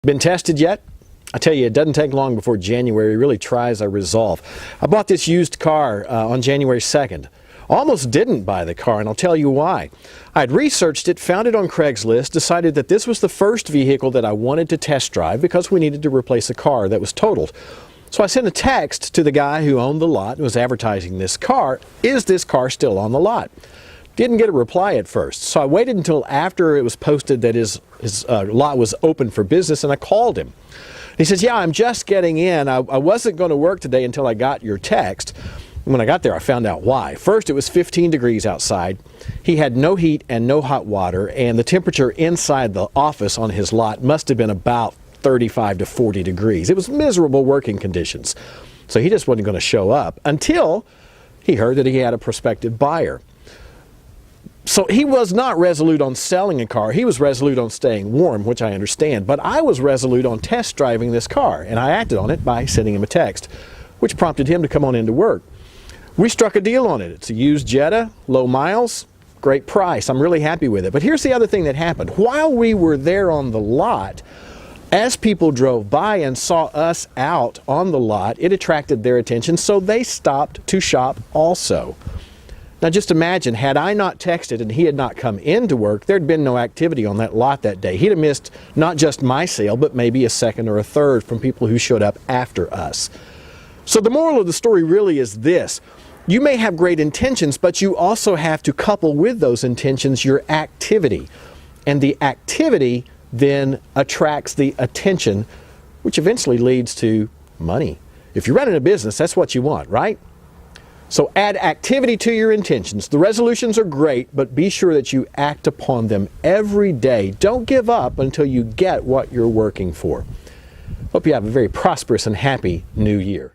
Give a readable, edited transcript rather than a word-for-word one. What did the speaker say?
Been tested yet? I tell you, it doesn't take long before January really tries our resolve. I bought this used car on January 2nd. Almost didn't buy the car, and I'll tell you why. I'd researched it, found it on Craigslist, decided that this was the first vehicle that I wanted to test drive because we needed to replace a car that was totaled. So I sent a text to the guy who owned the lot and was advertising this car. Is this car still on the lot? Didn't get a reply at first, so I waited until after it was posted that his lot was open for business, and I called him. He says, yeah, I'm just getting in. I wasn't going to work today until I got your text. And when I got there, I found out why. First, it was 15 degrees outside. He had no heat and no hot water, and the temperature inside the office on his lot must have been about 35 to 40 degrees. It was miserable working conditions. So he just wasn't going to show up until he heard that he had a prospective buyer. So he was not resolute on selling a car. He was resolute on staying warm, which I understand. But I was resolute on test driving this car, and I acted on it by sending him a text, which prompted him to come on into work. We struck a deal on it. It's a used Jetta, low miles, great price. I'm really happy with it. But here's the other thing that happened. While we were there on the lot, as people drove by and saw us out on the lot, it attracted their attention, so they stopped to shop also. Now just imagine, had I not texted and he had not come into work, there'd been no activity on that lot that day. He'd have missed not just my sale, but maybe a second or a third from people who showed up after us. So the moral of the story really is this. You may have great intentions, but you also have to couple with those intentions your activity. And the activity then attracts the attention, which eventually leads to money. If you're running a business, that's what you want, right? So add activity to your intentions. The resolutions are great, but be sure that you act upon them every day. Don't give up until you get what you're working for. Hope you have a very prosperous and happy new year.